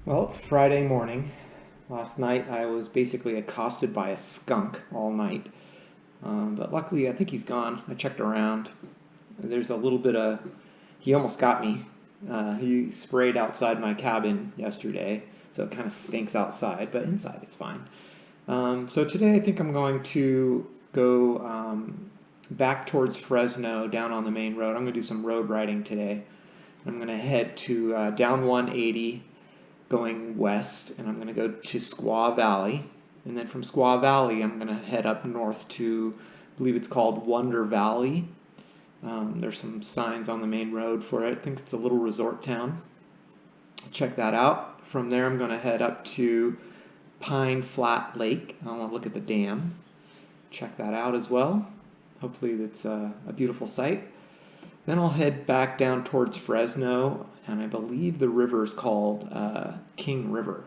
Well, it's Friday morning. Last night I was basically accosted by a skunk all night. But luckily, I think he's gone. I checked around. There's a little bit of. He almost got me. He sprayed outside my cabin yesterday, so it kind of stinks outside, but inside it's fine. So today I think I'm going to go back towards Fresno down on the main road. I'm going to do some road riding today. I'm going to head to down 180 going west, and I'm going to go to Squaw Valley. And then from Squaw Valley, I'm going to head up north to, I believe it's called Wonder Valley. There's some signs on the main road for it. I think it's a little resort town. Check that out. From there, I'm going to head up to Pine Flat Lake. I want to look at the dam. Check that out as well. Hopefully, it's a beautiful sight. Then I'll head back down towards Fresno, and I believe the river is called King River.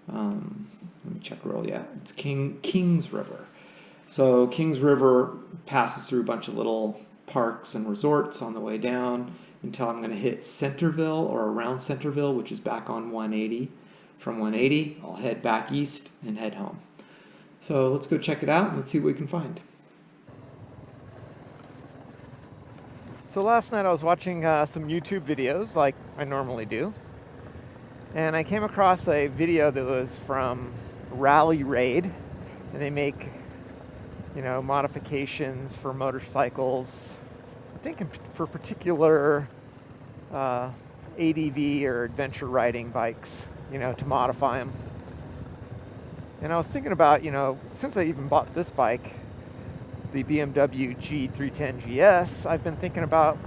Let me check real. Yeah, it's Kings River. So Kings River passes through a bunch of little parks and resorts on the way down until I'm going to hit Centerville or around Centerville, which is back on 180. From 180, I'll head back east and head home. So let's go check it out and let's see what we can find. So last night I was watching some YouTube videos like I normally do, and I came across a video that was from Rally Raid, and they make, modifications for motorcycles, I think for particular ADV or adventure riding bikes, to modify them. And I was thinking about, since I even bought this bike, the BMW G310 GS, I've been thinking about,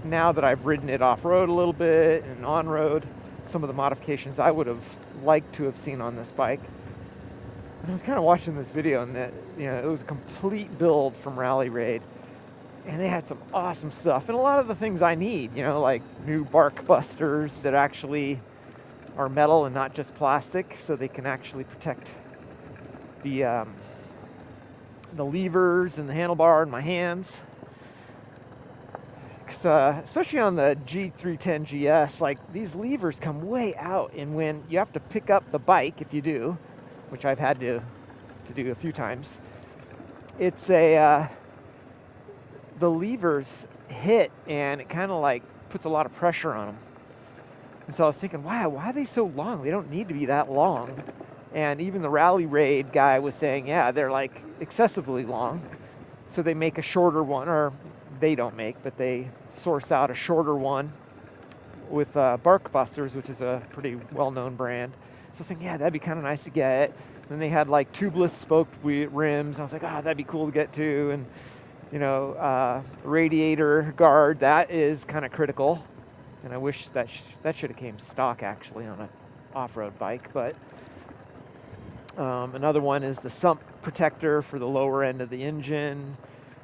now that I've ridden it off-road a little bit and on-road, some of the modifications I would have liked to have seen on this bike. And I was kind of watching this video, and that, it was a complete build from Rally Raid, and they had some awesome stuff and a lot of the things I need, like new bark busters that actually are metal and not just plastic, so they can actually protect the levers and the handlebar in my hands. Especially on the G310 GS, like, these levers come way out, and when you have to pick up the bike, if you do, which I've had to do a few times, it's the levers hit, and it kind of like puts a lot of pressure on them. And so I was thinking, wow, why are they so long? They don't need to be that long. And even the Rally Raid guy was saying, yeah, they're like excessively long. So they make a shorter one, or they don't make, but they source out a shorter one with Bark Busters, which is a pretty well-known brand. So I was thinking, yeah, that'd be kind of nice to get. Then they had like tubeless spoked rims. I was like, that'd be cool to get too. And radiator guard, that is kind of critical. And I wish that should have came stock actually on an off-road bike, but. Another one is the sump protector for the lower end of the engine,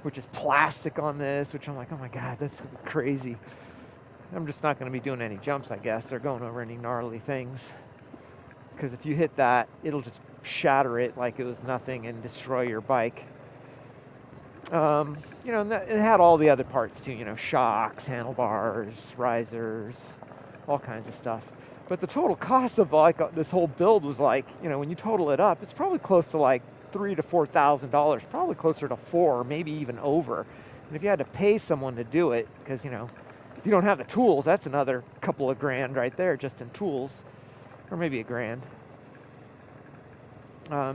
which is plastic on this, which I'm like, oh my God, that's crazy. I'm just not going to be doing any jumps, I guess. They're going over any gnarly things. Because if you hit that, it'll just shatter it like it was nothing and destroy your bike. And it had all the other parts too, shocks, handlebars, risers, all kinds of stuff. But the total cost of this whole build was like, when you total it up, it's probably close to like $3,000 to $4,000, probably closer to $4,000, maybe even over. And if you had to pay someone to do it, because if you don't have the tools, that's another couple of grand right there just in tools, or maybe $1,000.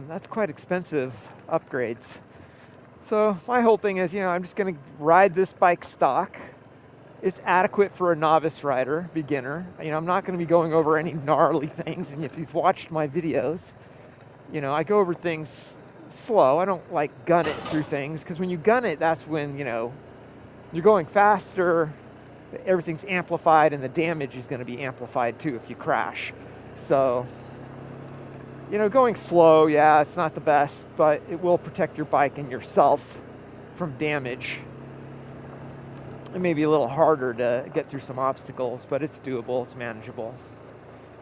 That's quite expensive upgrades. So my whole thing is, I'm just going to ride this bike stock. It's adequate for a novice rider, beginner. I'm not going to be going over any gnarly things. And if you've watched my videos, I go over things slow. I don't like gun it through things, because when you gun it, that's when, you're going faster, everything's amplified, and the damage is going to be amplified too if you crash. So, going slow, yeah, it's not the best, but it will protect your bike and yourself from damage. It may be a little harder to get through some obstacles, but it's doable, it's manageable.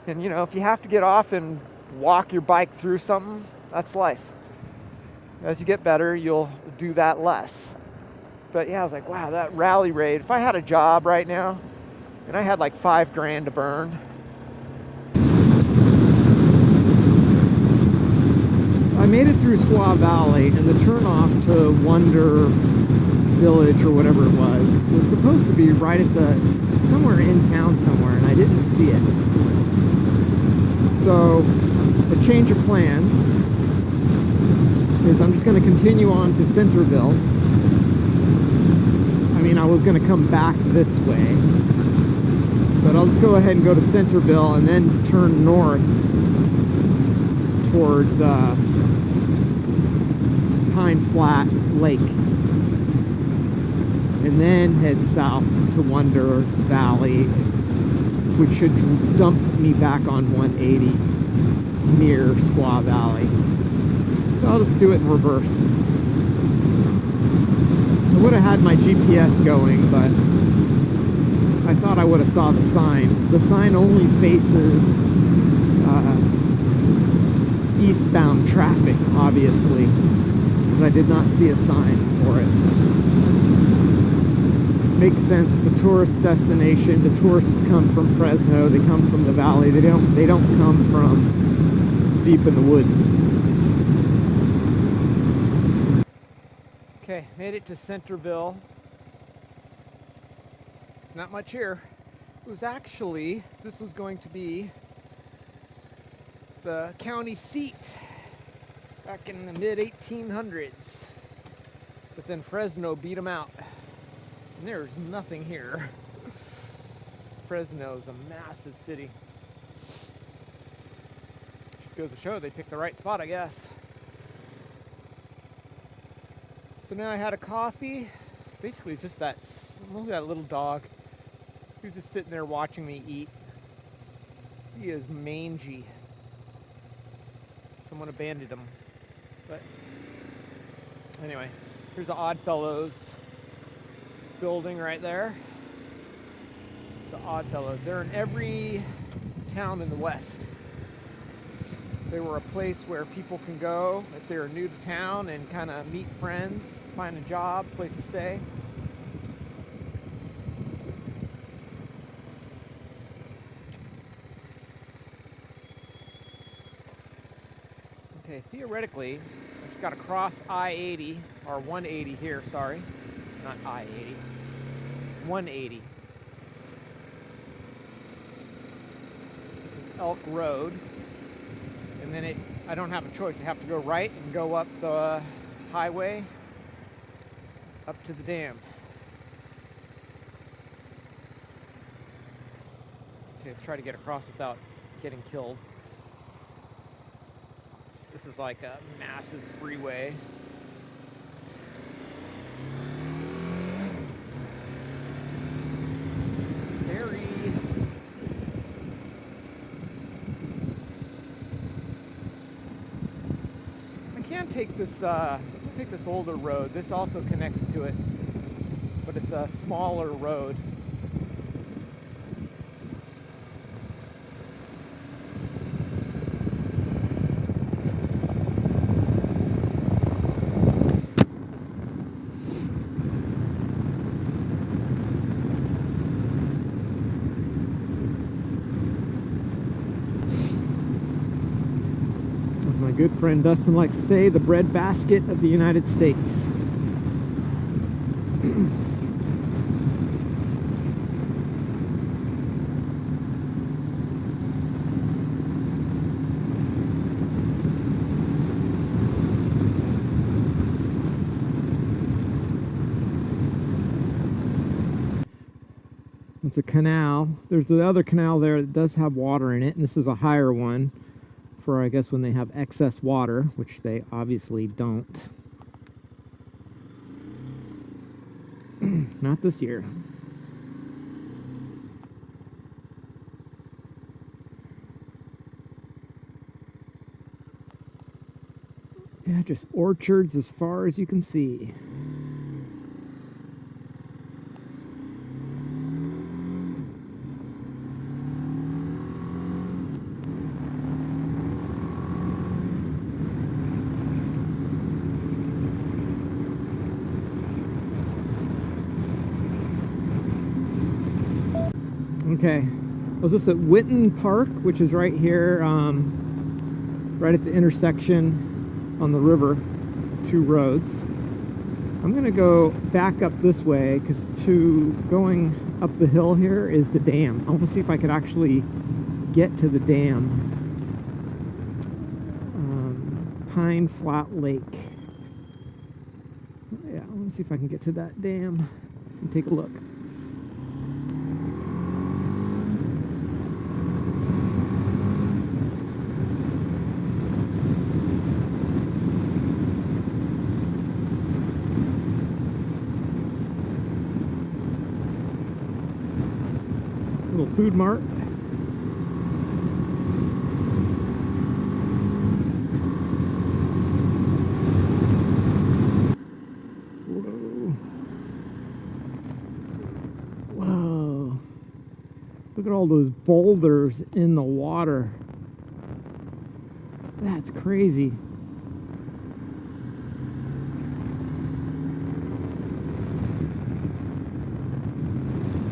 And if you have to get off and walk your bike through something, that's life. As you get better, you'll do that less. But yeah, I was like, wow, that Rally Raid, if I had a job right now and I had like $5,000 to burn, made it through Squaw Valley, and the turnoff to Wonder Village or whatever it was supposed to be right at the somewhere in town somewhere, and I didn't see it. So a change of plan is I'm just going to continue on to Centerville. I mean, I was going to come back this way, but I'll just go ahead and go to Centerville and then turn north towards Pine Flat Lake, and then head south to Wonder Valley, which should dump me back on 180 near Squaw Valley. So I'll just do it in reverse. I would have had my GPS going, but I thought I would have saw the sign. The sign only faces eastbound traffic, obviously, because I did not see a sign for it. Makes sense. It's a tourist destination. The tourists come from Fresno. They come from the valley. They don't come from deep in the woods. Okay, made it to Centerville. Not much here. It was actually, this was going to be the county seat back in the mid-1800s. But then Fresno beat them out. And there's nothing here. Fresno's a massive city. Just goes to show they picked the right spot, I guess. So now I had a coffee. Basically, it's just that little dog. He was just sitting there watching me eat. He is mangy. Someone abandoned him. But anyway, here's the Oddfellows building right there. The Oddfellows. They're in every town in the West. They were a place where people can go if they're new to town and kind of meet friends, find a job, place to stay. Okay, theoretically, I just got to cross I-80, or 180 here, sorry. Not I-80. 180. This is Elk Road. And then I don't have a choice. I have to go right and go up the highway up to the dam. Okay, let's try to get across without getting killed. This is like a massive freeway. Scary. Take this older road. This also connects to it, but it's a smaller road. My good friend Dustin likes to say, the breadbasket of the United States. It's a canal. There's the other canal there that does have water in it, and this is a higher one for, I guess, when they have excess water, which they obviously don't. Not this year. Yeah, just orchards as far as you can see. Okay, I was just at Witten Park, which is right here, right at the intersection on the river, 2 roads. I'm gonna go back up this way because going up the hill here is the dam. I want to see if I could actually get to the dam. Pine Flat Lake. Yeah, I want to see if I can get to that dam and take a look. Little food mart. Whoa. Look at all those boulders in the water. That's crazy.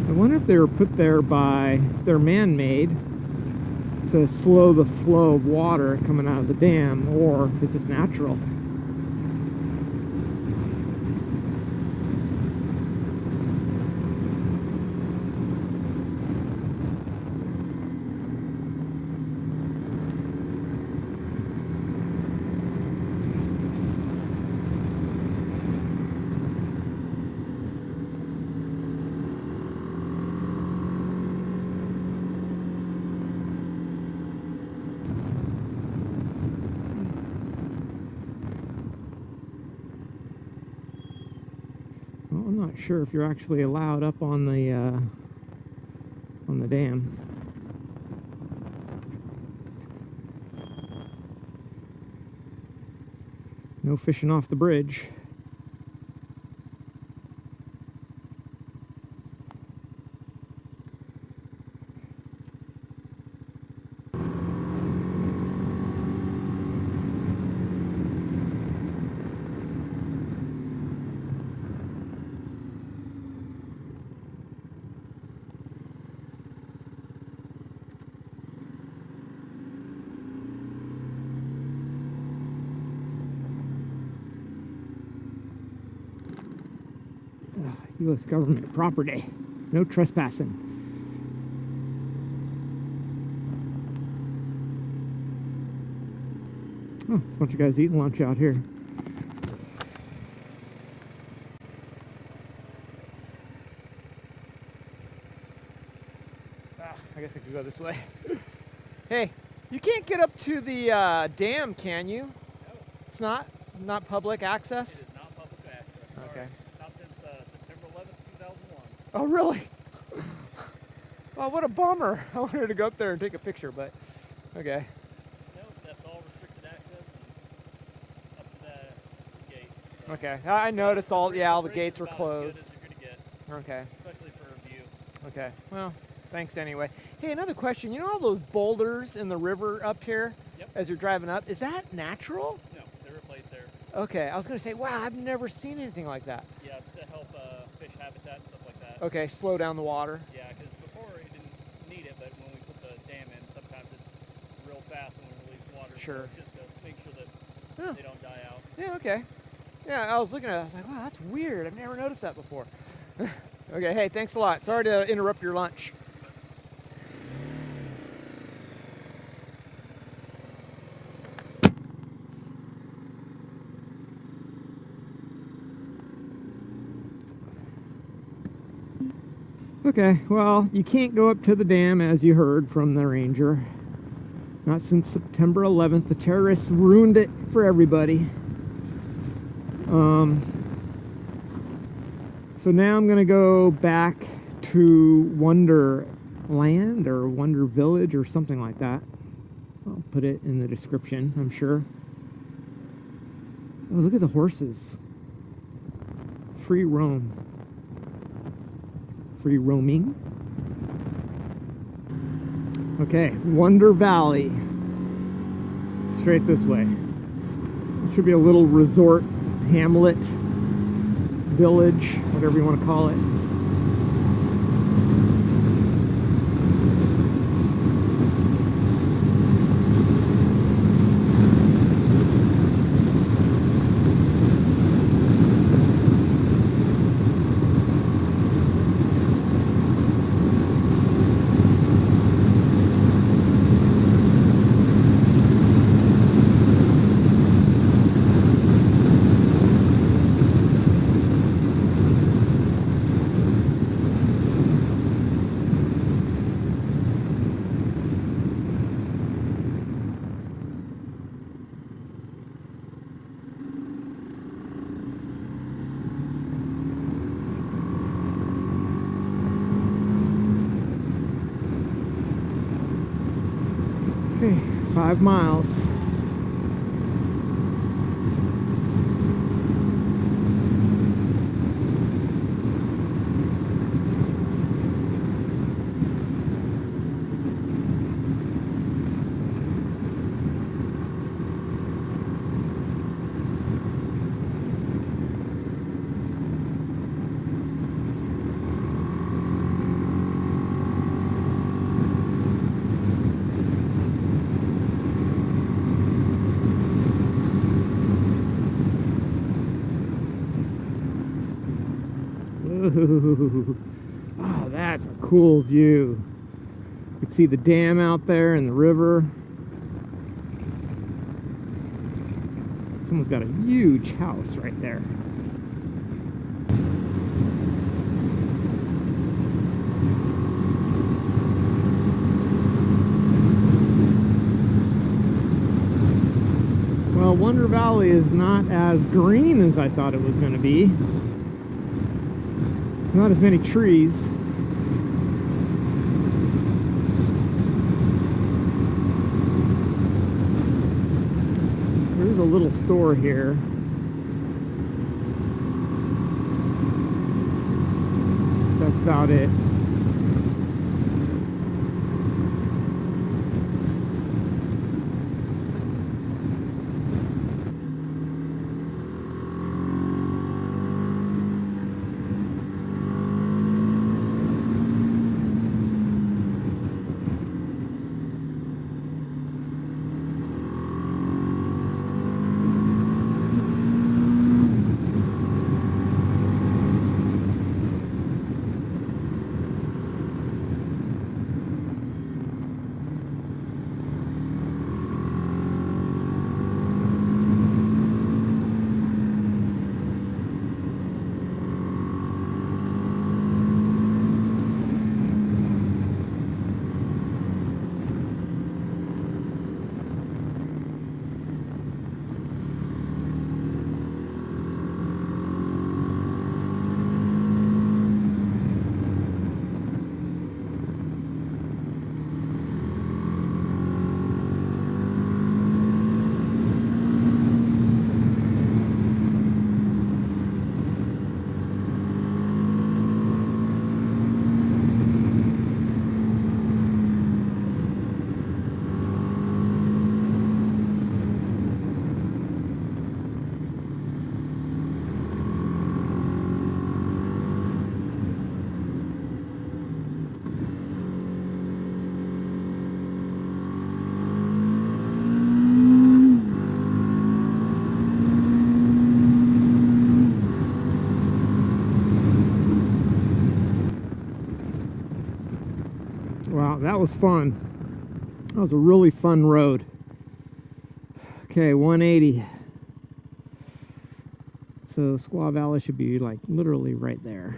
I wonder if they were put there they're man-made to slow the flow of water coming out of the dam, or if it's just natural. Well, I'm not sure if you're actually allowed up on the dam. No fishing off the bridge. U.S. government property. No trespassing. Oh, it's a bunch of guys eating lunch out here. I guess I could go this way. Hey, you can't get up to the dam, can you? No. It's not public access? It is not public access. Sorry. Okay. Not since September 11th, 2001. Oh, really? Oh, what a bummer. I wanted to go up there and take a picture, but okay. No, that's all restricted access and up to the gate. So Okay. I noticed all the gates were about closed. as good as you're gonna get, Okay. especially for a view. Okay. Well, thanks anyway. Hey, another question. You know all those boulders in the river up here? Yep. As you're driving up? Is that natural? No, they're replaced there. Okay. I was going to say, wow, I've never seen anything like that. Yeah, it's to help fish habitat and stuff like that. Okay. Slow down the water. Yeah, because before it didn't need it, but when we put the dam in, sometimes it's real fast when we release water. Sure. So it's just to make sure that Huh. they don't die out. Yeah, okay. Yeah, I was looking at it. I was like, wow, that's weird. I've never noticed that before. Okay. Hey, thanks a lot. Sorry to interrupt your lunch. Okay, well, you can't go up to the dam, as you heard from the ranger. Not since September 11th. The terrorists ruined it for everybody. So now I'm going to go back to Wonderland or Wonder Village or something like that. I'll put it in the description, I'm sure. Oh, look at the horses. Free roam. Free roaming. Okay, Wonder Valley. Straight this way. It should be a little resort, hamlet, village, whatever you want to call it. Okay, 5 miles. Ooh. Oh, that's a cool view. You can see the dam out there and the river. Someone's got a huge house right there. Well, Wonder Valley is not as green as I thought it was going to be. Not as many trees. There's a little store here. That's about it. Wow, that was fun. That was a really fun road. Okay, 180. So Sequoia Valley should be like literally right there.